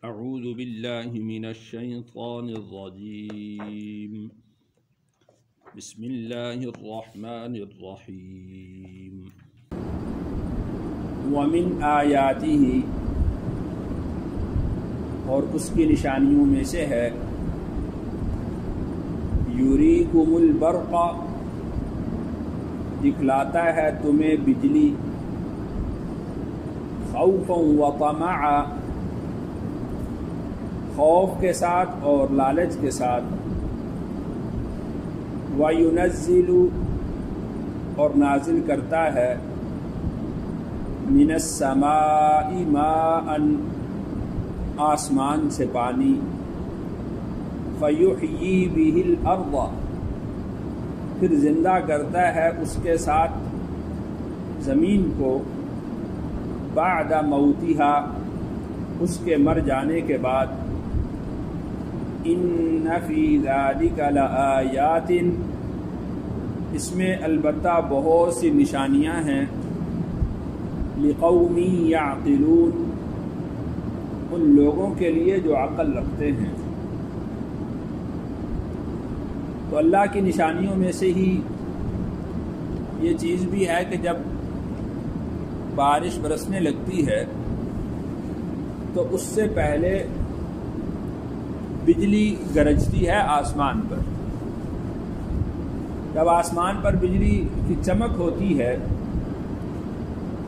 أعوذ بالله من الشيطان الرجيم بسم الله الرحمن الرحيم ومن آیاته اور اس کی نشانیوں میں سے ہے یریکم البرق دکھلاتا ہے تمہیں بجلی خوفا و طمعا خوف کے ساتھ اور لالچ کے ساتھ وَيُنَزِّلُ اور نازل کرتا ہے مِنَ السَّمَاءِ مَاءً آسمان سے پانی فَيُحْيِي بِهِ الْأَرْضَ پھر زندہ کرتا ہے اس کے ساتھ زمین کو بعد موتها اس کے مر جانے کے بعد ان فی ذلک لآیات اس میں البتہ بہت سی نشانیاں ہیں لقوم یعقلون ان لوگوں کے لیے جو عقل رکھتے ہیں. تو اللہ کی نشانیوں میں سے ہی یہ چیز بھی ہے کہ جب بارش برسنے لگتی ہے تو اس سے پہلے بجلی گرجتی ہے آسمان پر. جب آسمان پر بجلی کی چمک ہوتی ہے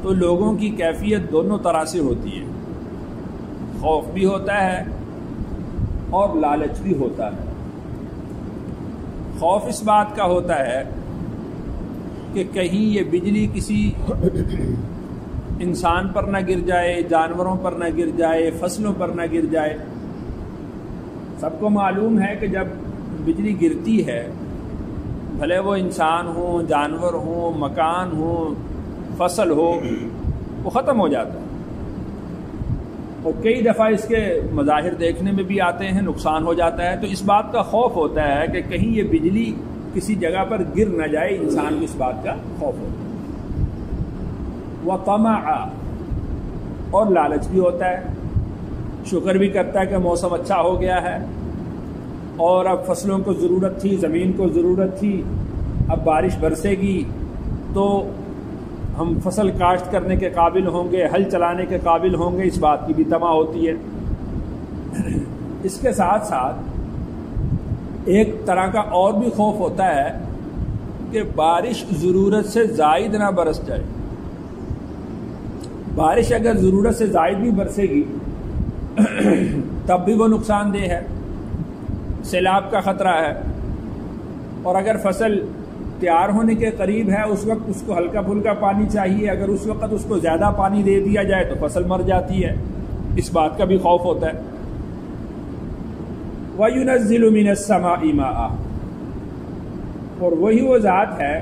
تو لوگوں کی کیفیت دونوں طرح سے ہوتی ہے، خوف بھی ہوتا ہے اور لالچ بھی ہوتا ہے. خوف اس بات کا ہوتا ہے کہ کہیں یہ بجلی کسی انسان پر نہ گر جائے، جانوروں پر نہ گر جائے، فصلوں پر نہ گر جائے. سب کو معلوم ہے کہ جب بجلی گرتی ہے بھلے وہ انسان ہوں، جانور ہوں، مکان ہوں، فصل ہو، وہ ختم ہو جاتا ہے. اور کئی دفعہ اس کے مظاہر دیکھنے میں بھی آتے ہیں، نقصان ہو جاتا ہے. تو اس بات کا خوف ہوتا ہے کہ کہیں یہ بجلی کسی جگہ پر گر نہ جائے، انسان کو اس بات کا خوف ہوتا ہے. وَطَمَعَ اور لالچ بھی ہوتا ہے، شکر بھی کرتا ہے کہ موسم اچھا ہو گیا ہے اور اب فصلوں کو ضرورت تھی، زمین کو ضرورت تھی، اب بارش برسے گی تو ہم فصل کاشت کرنے کے قابل ہوں گے، ہل چلانے کے قابل ہوں گے، اس بات کی بھی طمع ہوتی ہے. اس کے ساتھ ساتھ ایک طرح کا اور بھی خوف ہوتا ہے کہ بارش ضرورت سے زائد نہ برس جائے. بارش اگر ضرورت سے زائد بھی برسے گی تب بھی وہ نقصان دہ ہے، سیلاب کا خطرہ ہے. اور اگر فصل تیار ہونے کے قریب ہے اس وقت اس کو ہلکا پھلکا پانی چاہیے، اگر اس وقت اس کو زیادہ پانی دے دیا جائے تو فصل مر جاتی ہے. اس بات کا بھی خوف ہوتا ہے. وَيُنَزِّلُ مِنَ السَّمَاءِ مَاءً اور وہی وہ ذات ہے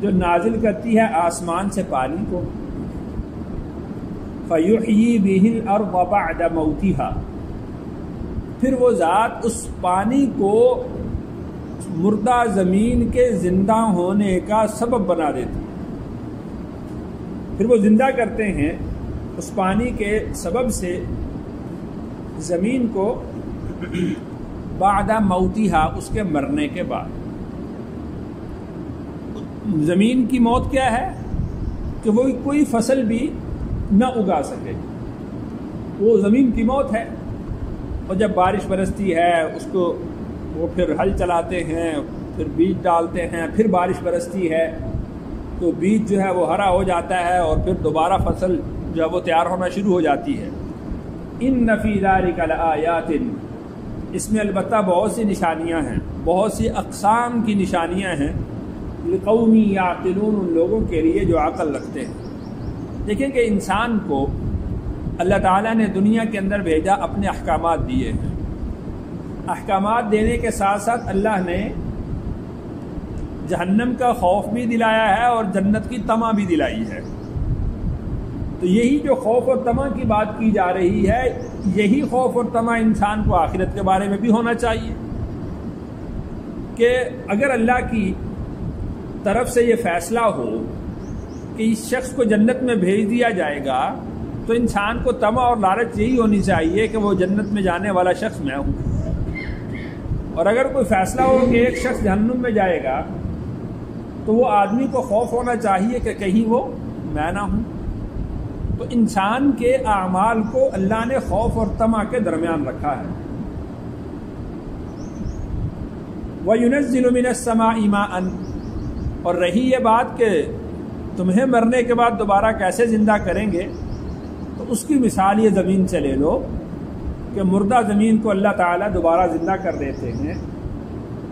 جو نازل کرتی ہے آسمان سے پانی کو فَيُحْيِي بِهِ الْأَرْضَ بَعْدَ مَوْتِهَا پھر وہ ذات اس پانی کو مردہ زمین کے زندہ ہونے کا سبب بنا دیتی ہے. پھر وہ زندہ کرتے ہیں اس پانی کے سبب سے زمین کو بعد موتها اس کے مرنے کے بعد. زمین کی موت کیا ہے کہ وہ کوئی فصل بھی نہ اگا سکے، وہ زمین کی موت ہے. اور جب بارش برستی ہے اس کو وہ پھر ہل چلاتے ہیں، پھر بیج ڈالتے ہیں، پھر بارش برستی ہے تو بیج جو ہے وہ ہرا ہو جاتا ہے اور پھر دوبارہ فصل جو ہے وہ تیار ہونا شروع ہو جاتی ہے. ان فی ذلک لآیات اس میں البتہ بہت سی نشانیاں ہیں، بہت سی اقسام کی نشانیاں ہیں لقوم یعقلون ان لوگوں کے لیے جو عقل رکھتے ہیں. دیکھیں کہ انسان کو اللہ تعالیٰ نے دنیا کے اندر بھیجا، اپنے احکامات دیے ہیں. احکامات دینے کے ساتھ ساتھ اللہ نے جہنم کا خوف بھی دلایا ہے اور جنت کی طمع بھی دلائی ہے. تو یہی جو خوف اور طمع کی بات کی جا رہی ہے، یہی خوف اور طمع انسان کو آخرت کے بارے میں بھی ہونا چاہیے کہ اگر اللہ کی طرف سے یہ فیصلہ ہو کہ اس شخص کو جنت میں بھیج دیا جائے گا تو انسان کو طمع اور لالچ یہی ہونی چاہیے کہ وہ جنت میں جانے والا شخص میں ہوں، اور اگر کوئی فیصلہ ہو کہ ایک شخص جہنم میں جائے گا تو وہ آدمی کو خوف ہونا چاہیے کہ کہیں وہ میں نہ ہوں۔ تو انسان کے اعمال کو اللہ نے خوف اور طمع کے درمیان رکھا ہے۔ وَيُنَزِّلُ مِنَ السَّمَاءِ مَاءً، اور رہی یہ بات کہ تمہیں مرنے کے بعد دوبارہ کیسے زندہ کریں گے، تو اس کی مثال یہ زمین سے لے لو کہ مردہ زمین کو اللہ تعالیٰ دوبارہ زندہ کر دیتے ہیں۔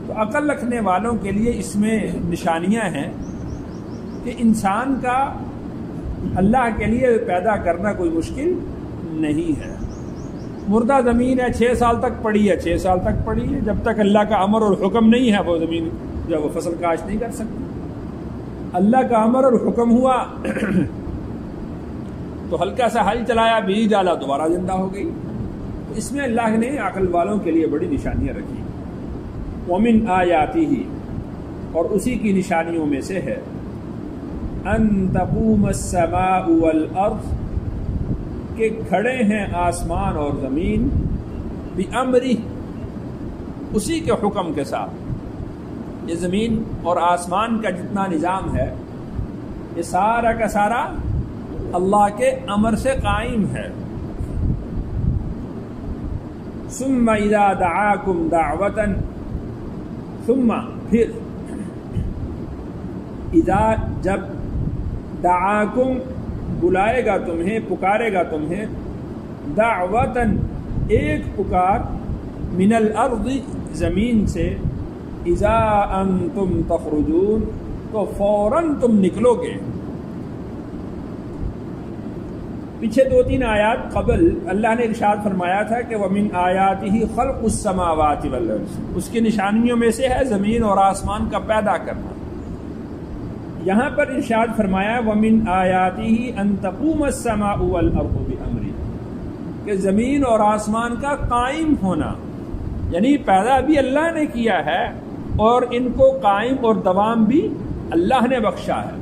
تو عقل رکھنے والوں کے لیے اس میں نشانیاں ہیں کہ انسان کا اللہ کے لیے پیدا کرنا کوئی مشکل نہیں ہے۔ مردہ زمین ہے، 6 سال تک پڑی ہے، 6 سال تک پڑی ہے، جب تک اللہ کا امر اور حکم نہیں ہے وہ زمین جو وہ فصل کاشت نہیں کر سکتی۔ اللہ کا امر اور حکم ہوا تو ہلکا سا ہل چلایا، بیج ڈالا، دوبارہ زندہ ہو گئی۔ اس میں اللہ نے عقل والوں کے لیے بڑی نشانیاں رکھی۔ وَمِنْ آیَاتِهِ، اور اسی کی نشانیوں میں سے ہے أَن تَقُومَ السَّمَاءُ وَالْأَرْضُ، کہ کھڑے ہیں آسمان اور زمین، بِأَمْرِهِ، اسی کے حکم کے ساتھ۔ یہ زمین اور آسمان کا جتنا نظام ہے یہ سارا کا سارا اللہ کے امر سے قائم ہے۔ ثم اذا دعاکم دعوة، ثم پھر، اذا جب، دعاکم بلائے گا تمہیں، پکارے گا تمہیں، دعوتاً ایک پکار، من الارض زمین سے، اذا انتم تخرجون تو فوراً تم نکلو گے۔ پیچھے 2-3 آیات قبل اللہ نے ارشاد فرمایا تھا کہ وَمِنْ آیَاتِهِ خَلْقُ السَّمَاوَاتِ وَالْأَرْضِ، اس کی نشانیوں میں سے ہے زمین اور آسمان کا پیدا کرنا۔ یہاں پر ارشاد فرمایا وَمِنْ آیَاتِهِ أَن تَقُومَ السَّمَاءُ وَالْأَرْضُ بِأَمْرِهِ، کہ زمین اور آسمان کا قائم ہونا، یعنی پیدا بھی اللہ نے کیا ہے اور ان کو قائم اور دوام بھی اللہ نے بخشا ہے۔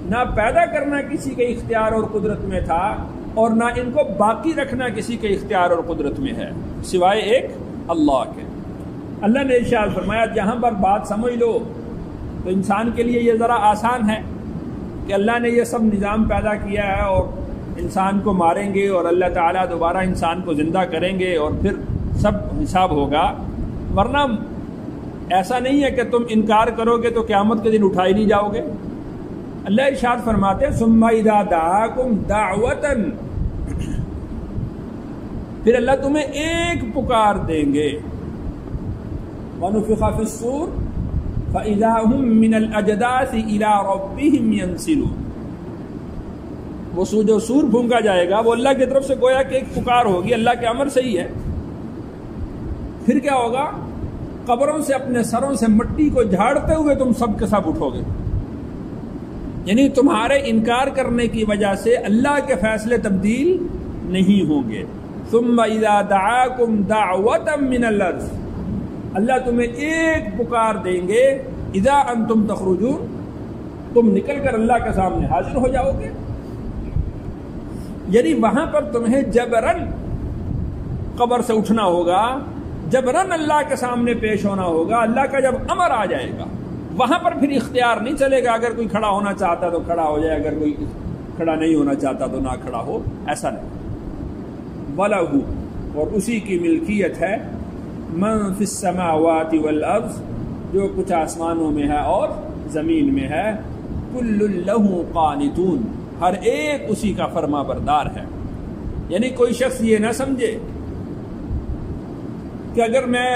نہ پیدا کرنا کسی کے اختیار اور قدرت میں تھا اور نہ ان کو باقی رکھنا کسی کے اختیار اور قدرت میں ہے سوائے ایک اللہ کے۔ اللہ نے ارشاد فرمایا جہاں پر بات سمجھ لو تو انسان کے لیے یہ ذرا آسان ہے کہ اللہ نے یہ سب نظام پیدا کیا ہے اور انسان کو ماریں گے اور اللہ تعالیٰ دوبارہ انسان کو زندہ کریں گے اور پھر سب حساب ہوگا، ورنہ ایسا نہیں ہے کہ تم انکار کرو گے تو قیامت کے دن اٹھائی نہیں جاؤ گے۔ اللہ ارشاد فرماتے ہیں ثم اذا دعاکم دعوتاً، پھر اللہ تمہیں ایک پکار دیں گے، ونفخ فی الصور فاذا هم من الاجداث الى ربهم ينسلون، وہ جو سور پھونکا جائے گا وہ اللہ کی طرف سے گویا کہ ایک پکار ہوگی، اللہ کے امر سے ہی ہے۔ پھر کیا ہوگا؟ قبروں سے اپنے سروں سے مٹی کو جھاڑتے ہوئے تم سب کے سب اٹھو گے، یعنی تمہارے انکار کرنے کی وجہ سے اللہ کے فیصلے تبدیل نہیں ہوں گے۔ ثم اذا دعاکم دعوة من الارض، اللہ تمہیں ایک پکار دیں گے، اذا انتم تخرجون، تم نکل کر اللہ کے سامنے حاضر ہو جاؤ گے، یعنی وہاں پر تمہیں جبرن قبر سے اٹھنا ہوگا، جبرن اللہ کے سامنے پیش ہونا ہوگا۔ اللہ کا جب امر آ جائے گا وہاں پر پھر اختیار نہیں چلے گا، اگر کوئی کھڑا ہونا چاہتا تو کھڑا ہو جائے، اگر کوئی کھڑا نہیں ہونا چاہتا تو نہ کھڑا ہو، ایسا نہیں۔ وَلَهُ، اور اسی کی ملکیت ہے، مَن فِي السَّمَاوَاتِ وَالْأَرْضِ، جو کچھ آسمانوں میں ہے اور زمین میں ہے، كُلٌّ لَهُ قَانِتُونَ، ہر ایک اسی کا فرما بردار ہے۔ یعنی کوئی شخص یہ نہ سمجھے کہ اگر میں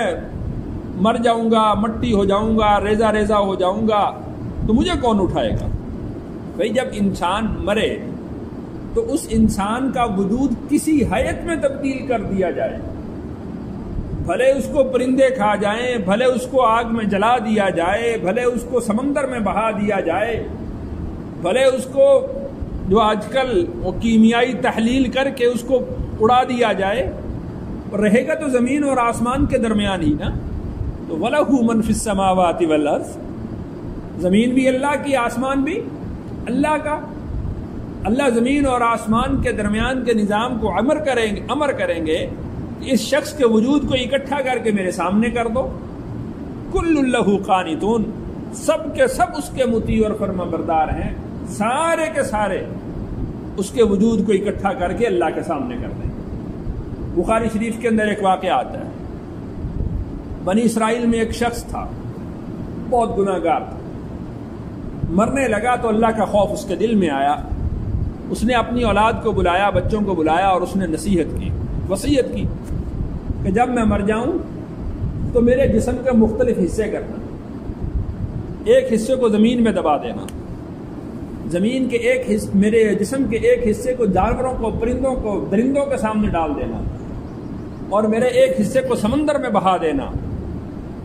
مر جاؤں گا، مٹی ہو جاؤں گا، ریزہ ریزہ ہو جاؤں گا تو مجھے کون اٹھائے گا؟ بھئی جب انسان مرے تو اس انسان کا وجود کسی حیت میں تبدیل کر دیا جائے، بھلے اس کو پرندے کھا جائیں، بھلے اس کو آگ میں جلا دیا جائے، بھلے اس کو سمندر میں بہا دیا جائے، بھلے اس کو جو آج کل وہ کیمیائی تحلیل کر کے اس کو اڑا دیا جائے، رہے گا تو زمین اور آسمان کے درمیان ہی نا۔ تو وَلَهُ مَن فِي السَّمَاوَاتِ وَالْأَرْضِ، زمین بھی اللہ کی، آسمان بھی اللہ کا۔ اللہ زمین اور آسمان کے درمیان کے نظام کو امر کریں گے کہ اس شخص کے وجود کو اکٹھا کر کے میرے سامنے کر دو. کل لہ قانتون، سب کے سب اس کے مطیع اور فرما بردار ہیں، سارے کے سارے اس کے وجود کو اکٹھا کر کے اللہ کے سامنے کر دیں. بخاری شریف کے اندر ایک واقعہ آتا ہے، بنی اسرائیل میں ایک شخص تھا، بہت گناہ گار تھا. مرنے لگا تو اللہ کا خوف اس کے دل میں آیا. اس نے اپنی اولاد کو بلایا، بچوں کو بلایا، اور اس نے نصیحت کی، وصیت کی کہ جب میں مر جاؤں تو میرے جسم کے مختلف حصے کرنا. ایک حصے کو زمین میں دبا دینا، زمین کے میرے جسم کے ایک حصے کو جانوروں کو، پرندوں کو، درندوں کے سامنے ڈال دینا، اور میرے ایک حصے کو سمندر میں بہا دینا،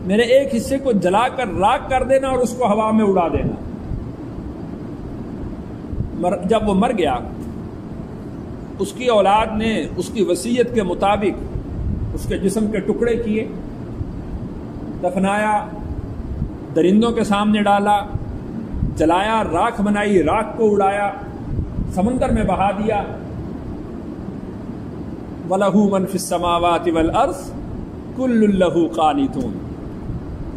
میرے ایک حصے کو جلا کر راکھ کر دینا اور اس کو ہوا میں اڑا دینا. جب وہ مر گیا، اس کی اولاد نے اس کی وصیت کے مطابق اس کے جسم کے ٹکڑے کیے، دفنایا، درندوں کے سامنے ڈالا، جلایا، راکھ بنائی، راکھ کو اڑایا، سمندر میں بہا دیا. وَلَهُ مَنْ فِي السَّمَاوَاتِ وَالْأَرْضِ كُلٌّ لَهُ قَانِتُونَ.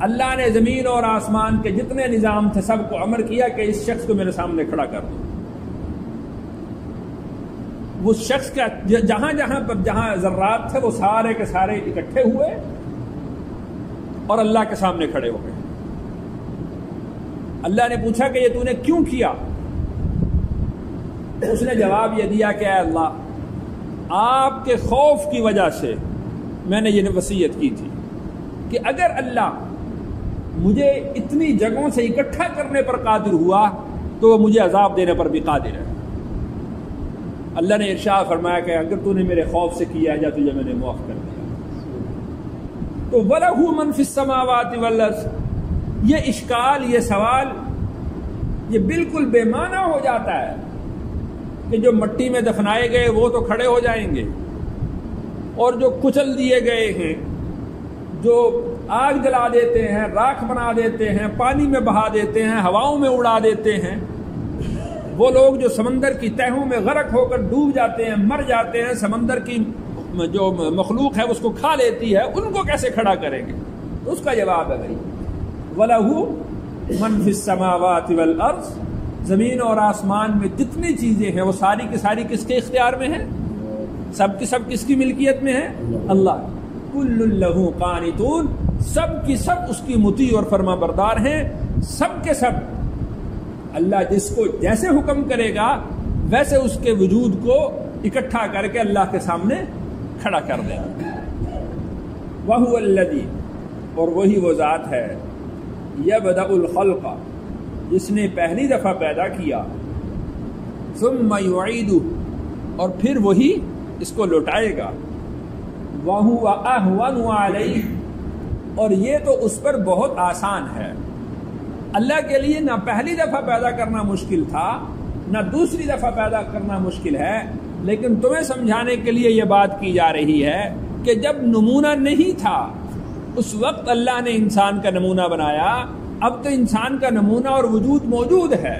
اللہ نے زمین اور آسمان کے جتنے نظام تھے سب کو امر کیا کہ اس شخص کو میرے سامنے کھڑا کر دو. اس شخص کا جہاں ذرات تھے وہ سارے کے سارے اکٹھے ہوئے اور اللہ کے سامنے کھڑے ہو گئے. اللہ نے پوچھا کہ یہ تو نے کیوں کیا؟ اس نے جواب یہ دیا کہ اے اللہ، آپ کے خوف کی وجہ سے میں نے یہ وصیت کی تھی کہ اگر اللہ مجھے اتنی جگہوں سے اکٹھا کرنے پر قادر ہوا تو وہ مجھے عذاب دینے پر بھی قادر ہے. اللہ نے ارشاد فرمایا کہ اگر تو نے میرے خوف سے کیا ہے یا تجھے میں نے معاف کر دیا. تو وَلَهُ مَنْ فِي السَّمَاوَاتِ وَالْأَرْضِ، یہ اشکال، یہ سوال، یہ بالکل بے معنی ہو جاتا ہے کہ جو مٹی میں دفنائے گئے وہ تو کھڑے ہو جائیں گے، اور جو کچل دیے گئے ہیں، جو آگ جلا دیتے ہیں، راکھ بنا دیتے ہیں، پانی میں بہا دیتے ہیں، ہواؤں میں اڑا دیتے ہیں، وہ لوگ جو سمندر کی تہوں میں غرق ہو کر ڈوب جاتے ہیں، مر جاتے ہیں، سمندر کی جو مخلوق ہے اس کو کھا لیتی ہے، ان کو کیسے کھڑا کریں گے؟ اس کا جواب ہے بھائی وَلَهُ مَنْ فِي السَّمَاوَاتِ وَالْأَرْضِ، زمین اور آسمان میں جتنی چیزیں ہیں وہ ساری کی ساری کس کے اختیار میں ہیں؟ سب کی سب کس کی ملکیت میں ہیں؟ اللہ. كُلٌّ لَهُ قَانِتُونَ، سب کی سب اس کی مطیع اور فرما بردار ہیں. سب کے سب اللہ جس کو جیسے حکم کرے گا ویسے اس کے وجود کو اکٹھا کر کے اللہ کے سامنے کھڑا کر دے گا. وَهُوَ الَّذِي، اور وہی وہ ذات ہے، يَبْدَأُ الْخَلْقَ، جس نے پہلی دفعہ پیدا کیا، ثُمَّ يُعِيدُهُ، اور پھر وہی اس کو لوٹائے گا. وَهُوَ أَهْوَنُ عَلَيْهِ، اور یہ تو اس پر بہت آسان ہے. اللہ کے لیے نہ پہلی دفعہ پیدا کرنا مشکل تھا نہ دوسری دفعہ پیدا کرنا مشکل ہے، لیکن تمہیں سمجھانے کے لیے یہ بات کی جا رہی ہے کہ جب نمونہ نہیں تھا اس وقت اللہ نے انسان کا نمونہ بنایا، اب تو انسان کا نمونہ اور وجود موجود ہے،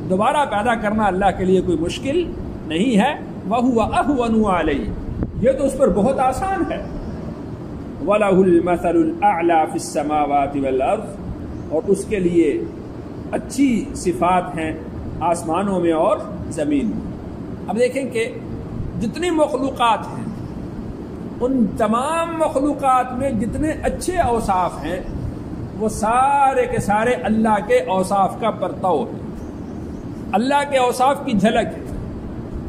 دوبارہ پیدا کرنا اللہ کے لیے کوئی مشکل نہیں ہے. وَهُوَ أَهْوَنُ عَلَيْهِ، یہ تو اس پر بہت آسان ہے. وَلَهُ الْمَثَلُ الْأَعْلَى فِي السَّمَاوَاتِ وَالْأَرْضِ، اور اس کے لیے اچھی صفات ہیں آسمانوں میں اور زمین میں. اب دیکھیں کہ جتنی مخلوقات ہیں ان تمام مخلوقات میں جتنے اچھے اوصاف ہیں وہ سارے کے سارے اللہ کے اوصاف کا پرتو ہے، اللہ کے اوصاف کی جھلک ہے.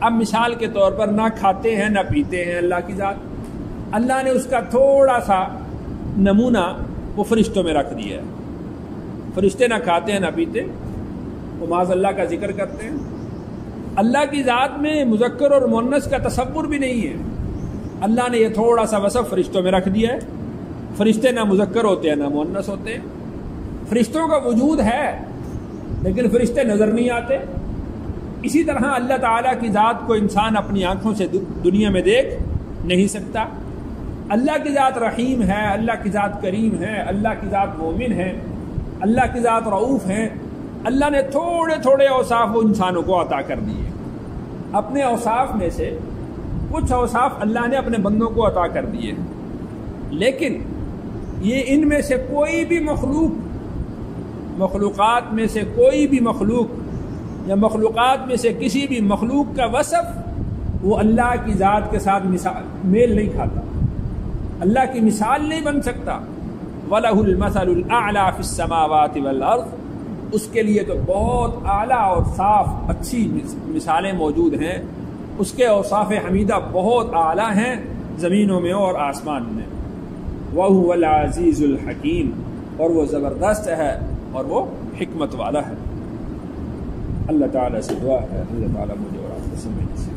اب مثال کے طور پر نہ کھاتے ہیں نہ پیتے ہیں اللہ کی ذات، اللہ نے اس کا تھوڑا سا نمونہ وہ فرشتوں میں رکھ دیا ہے. فرشتے نہ کھاتے ہیں نہ پیتے، وہ معاذ اللہ کا ذکر کرتے ہیں. اللہ کی ذات میں مذکر اور مؤنث کا تصور بھی نہیں ہے، اللہ نے یہ تھوڑا سا وصف فرشتوں میں رکھ دیا ہے. فرشتے نہ مذکر ہوتے ہیں نہ مؤنث ہوتے ہیں. فرشتوں کا وجود ہے لیکن فرشتے نظر نہیں آتے. اسی طرح اللہ تعالیٰ کی ذات کو انسان اپنی آنکھوں سے دنیا میں دیکھ نہیں سکتا. اللہ کی ذات رحیم ہے، اللہ کی ذات کریم ہے، اللہ کی ذات مومن ہے، اللہ کی ذات رؤوف ہے. اللہ نے تھوڑے تھوڑے اوصاف وہ انسانوں کو عطا کر دیے. اپنے اوصاف میں سے کچھ اوصاف اللہ نے اپنے بندوں کو عطا کر دیے، لیکن یہ ان میں سے کوئی بھی مخلوقات میں سے کوئی بھی مخلوق یا مخلوقات میں سے کسی بھی مخلوق کا وصف وہ اللہ کی ذات کے ساتھ میل نہیں کھاتا، اللہ کی مثال نہیں بن سکتا۔ وَلَهُ الْمَثَلُ الْأَعْلَى فِي السَّمَاوَاتِ وَالْأَرْضِ، اس کے لیے تو بہت اعلیٰ اور صاف اچھی مثالیں موجود ہیں، اس کے اوصاف حمیدہ بہت اعلیٰ ہیں زمینوں میں اور آسمان میں۔ وَهُوَ الْعَزِيزُ الْحَكِيمُ، اور وہ زبردست ہے اور وہ حکمت والا ہے۔ اللہ تعالیٰ سے دعا ہے اللہ تعالیٰ مجھے اور آپ کو سمجھ